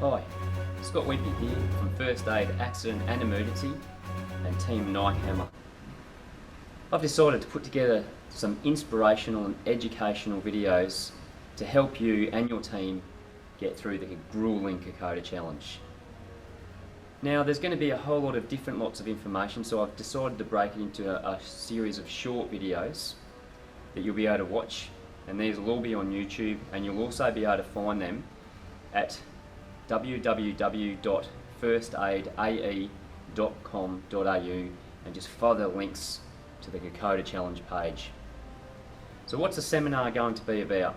Hi, Scott Wimpy here from First Aid, Accident and Emergency and Team Nike Hammer. I've decided to put together some inspirational and educational videos to help you and your team get through the grueling Kokoda challenge. Now there's going to be a whole lot of different lots of information, so I've decided to break it into a series of short videos that you'll be able to watch, and these will all be on YouTube, and you'll also be able to find them at www.firstaidae.com.au and just follow the links to the Kokoda challenge page. So what's the seminar going to be about?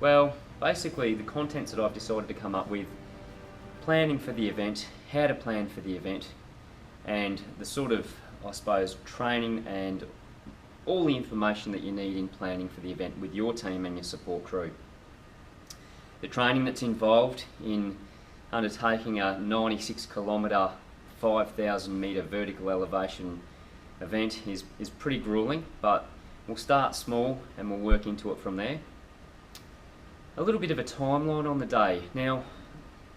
Well, basically the contents that I've decided to come up with: planning for the event, how to plan for the event, and the sort of, I suppose, training and all the information that you need in planning for the event with your team and your support crew. The training that's involved in undertaking a 96 kilometre, 5,000 metre vertical elevation event is pretty grueling, but we'll start small and we'll work into it from there. A little bit of a timeline on the day. Now,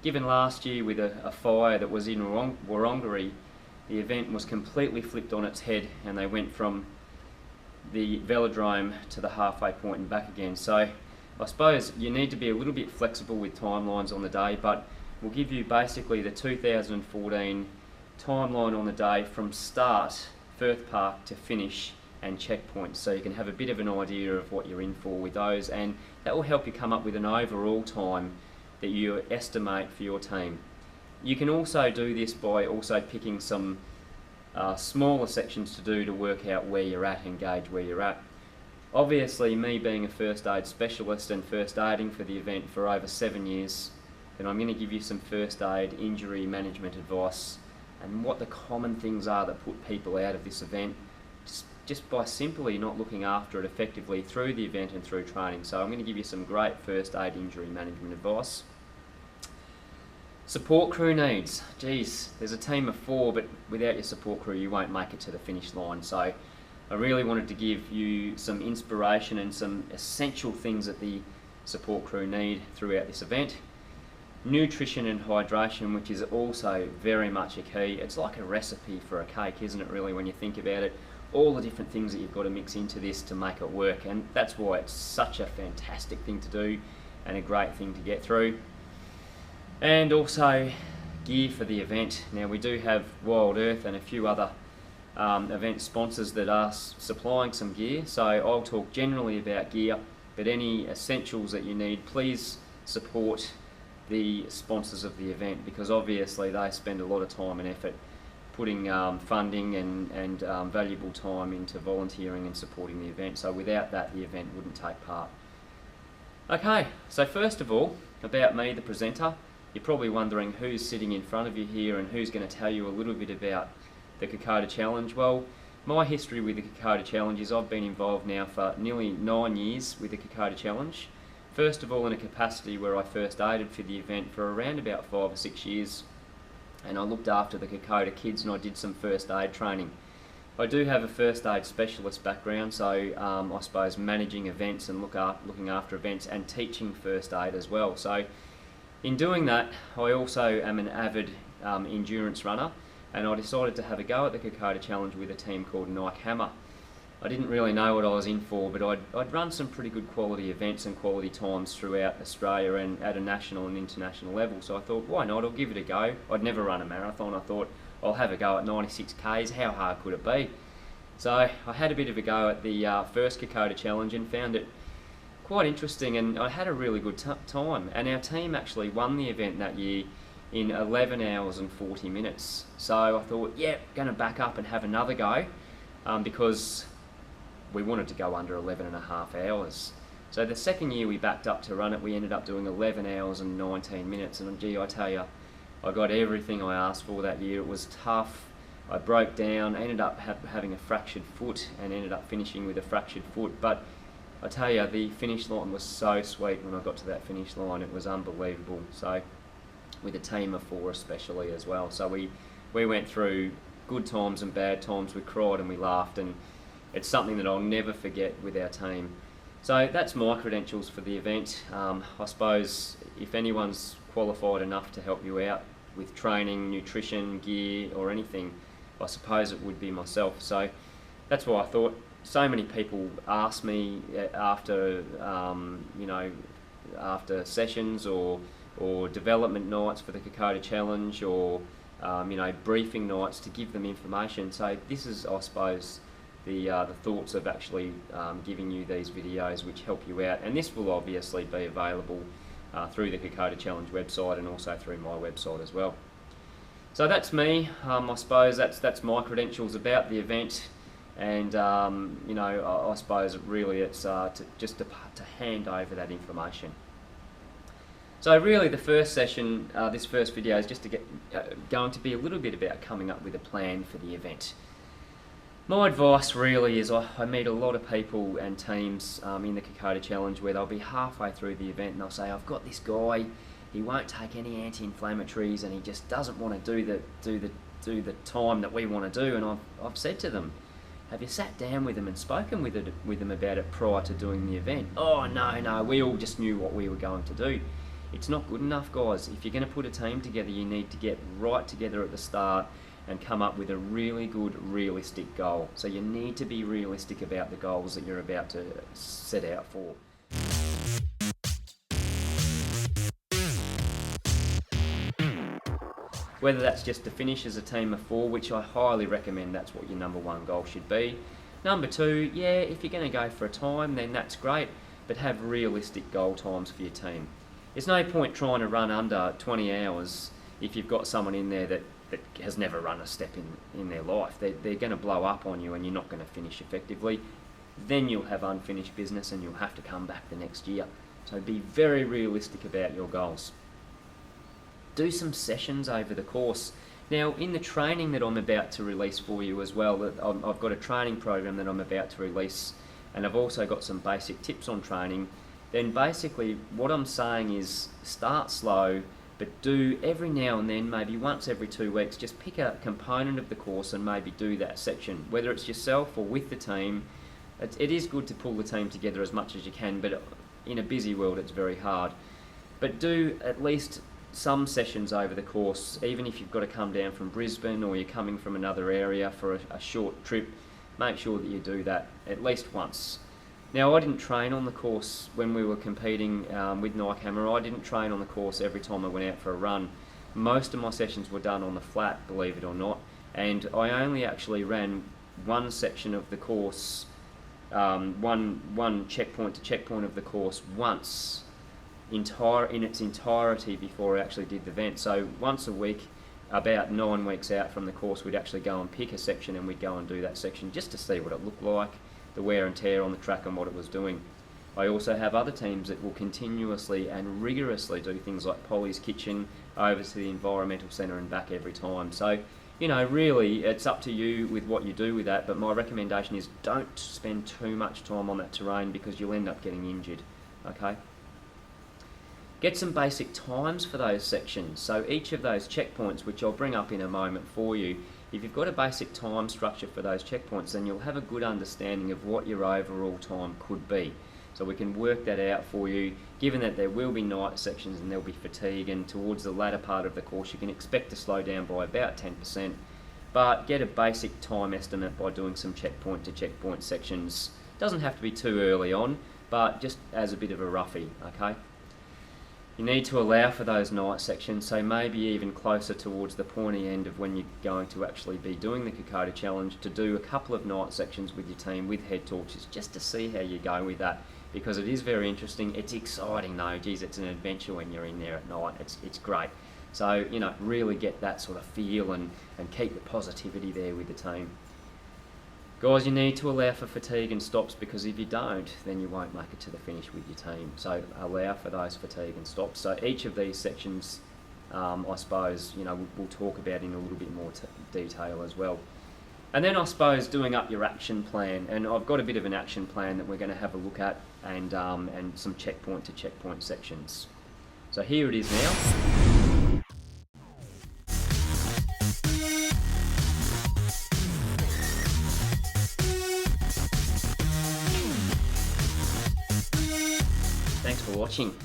given last year with a fire that was in Wurundjeri, the event was completely flipped on its head and they went from the velodrome to the halfway point and back again. So I suppose you need to be a little bit flexible with timelines on the day, but we'll give you basically the 2014 timeline on the day from start, Firth Park, to finish and checkpoints, so you can have a bit of an idea of what you're in for with those, and that will help you come up with an overall time that you estimate for your team. You can also do this by also picking some smaller sections to do to work out where you're at and gauge where you're at. Obviously, me being a first aid specialist and first aiding for the event for over 7 years, then I'm going to give you some first aid injury management advice and what the common things are that put people out of this event just by simply not looking after it effectively through the event and through training. So I'm going to give you some great first aid injury management advice. Support crew needs. Geez, there's a team of 4, but without your support crew you won't make it to the finish line. So I really wanted to give you some inspiration and some essential things that the support crew need throughout this event. Nutrition and hydration, which is also very much a key. It's like a recipe for a cake, isn't it, really, when you think about it? All the different things that you've got to mix into this to make it work, and that's why it's such a fantastic thing to do and a great thing to get through. And also gear for the event. Now we do have Wild Earth and a few other event sponsors that are supplying some gear, so I'll talk generally about gear, but any essentials that you need, please support the sponsors of the event, because obviously they spend a lot of time and effort putting funding and valuable time into volunteering and supporting the event, so without that the event wouldn't take part. Okay, so first of all, about me, the presenter. You're probably wondering who's sitting in front of you here and who's going to tell you a little bit about the Kokoda Challenge. Well, my history with the Kokoda Challenge is I've been involved now for nearly 9 years with the Kokoda Challenge. First of all in a capacity where I first aided for the event for around about 5 or 6 years, and I looked after the Kokoda kids and I did some first aid training. I do have a first aid specialist background, so I suppose managing events and looking after events and teaching first aid as well. So in doing that, I also am an avid endurance runner, and I decided to have a go at the Kokoda Challenge with a team called Nike Hammer. I didn't really know what I was in for, but I'd run some pretty good quality events and quality times throughout Australia and at a national and international level, so I thought, why not, I'll give it a go. I'd never run a marathon. I thought, I'll have a go at 96 Ks, how hard could it be? So I had a bit of a go at the first Kokoda Challenge and found it quite interesting, and I had a really good time, and our team actually won the event that year in 11 hours and 40 minutes. So I thought, yeah, going to back up and have another go, because we wanted to go under 11 and a half hours. So the second year we backed up to run it, we ended up doing 11 hours and 19 minutes, and gee, I tell you, I got everything I asked for that year. It was tough. I broke down, ended up having a fractured foot, and ended up finishing with a fractured foot. But I tell you, the finish line was so sweet when I got to that finish line. It was unbelievable. So with a team of 4 especially as well. So we went through good times and bad times. We cried and we laughed, and it's something that I'll never forget with our team. So that's my credentials for the event. I suppose if anyone's qualified enough to help you out with training, nutrition, gear or anything, I suppose it would be myself. So that's why I thought. So many people ask me after, after sessions or development nights for the Kokoda Challenge or, briefing nights to give them information. So this is, I suppose, the thoughts of actually giving you these videos which help you out. And this will obviously be available through the Kokoda Challenge website and also through my website as well. So that's me. I suppose that's my credentials about the event. And I suppose really it's to hand over that information. So really the first session, this first video is just to get going to be a little bit about coming up with a plan for the event. My advice really is I meet a lot of people and teams in the Kokoda Challenge where they'll be halfway through the event and they'll say, I've got this guy, he won't take any anti-inflammatories and he just doesn't want to do the time that we want to do. And I've said to them, have you sat down with them and spoken with them about it prior to doing the event? Oh no, we all just knew what we were going to do. It's not good enough, guys. If you're going to put a team together, you need to get right together at the start and come up with a really good, realistic goal. So you need to be realistic about the goals that you're about to set out for. Whether that's just to finish as a team of 4, which I highly recommend that's what your number 1 goal should be. Number 2, yeah, if you're going to go for a time, then that's great, but have realistic goal times for your team. There's no point trying to run under 20 hours if you've got someone in there that has never run a step in their life. They're going to blow up on you and you're not going to finish effectively. Then you'll have unfinished business and you'll have to come back the next year. So be very realistic about your goals. Do some sessions over the course. Now in the training that I'm about to release for you as well, I've got a training program that I'm about to release and I've also got some basic tips on training. Then basically what I'm saying is start slow, but do every now and then, maybe once every 2 weeks, just pick a component of the course and maybe do that section, whether it's yourself or with the team. It is good to pull the team together as much as you can, but in a busy world it's very hard. But do at least some sessions over the course, even if you've got to come down from Brisbane or you're coming from another area for a short trip, make sure that you do that at least once. Now I didn't train on the course when we were competing with Nike Hammer. I didn't train on the course every time I went out for a run. Most of my sessions were done on the flat, believe it or not, and I only actually ran one section of the course, one checkpoint to checkpoint of the course once in its entirety before I actually did the event. So once a week, about 9 weeks out from the course, we'd actually go and pick a section and we'd go and do that section just to see what it looked like, the wear and tear on the track and what it was doing. I also have other teams that will continuously and rigorously do things like Polly's Kitchen over to the environmental centre and back every time. So, really it's up to you with what you do with that, but my recommendation is don't spend too much time on that terrain because you'll end up getting injured, okay? Get some basic times for those sections. So each of those checkpoints, which I'll bring up in a moment for you, if you've got a basic time structure for those checkpoints, then you'll have a good understanding of what your overall time could be. So we can work that out for you, given that there will be night sections and there'll be fatigue, and towards the latter part of the course you can expect to slow down by about 10%, but get a basic time estimate by doing some checkpoint to checkpoint sections. Doesn't have to be too early on, but just as a bit of a roughie, okay? You need to allow for those night sections, so maybe even closer towards the pointy end of when you're going to actually be doing the Kokoda Challenge, to do a couple of night sections with your team with head torches, just to see how you go with that, because it is very interesting. It's exciting though, geez, it's an adventure when you're in there at night. It's great. So, really get that sort of feel and keep the positivity there with the team. Guys, you need to allow for fatigue and stops, because if you don't, then you won't make it to the finish with your team. So allow for those fatigue and stops. So each of these sections, I suppose, we'll talk about in a little bit more detail as well. And then I suppose doing up your action plan, and I've got a bit of an action plan that we're going to have a look at, and some checkpoint to checkpoint sections. So here it is now. Thanks for watching.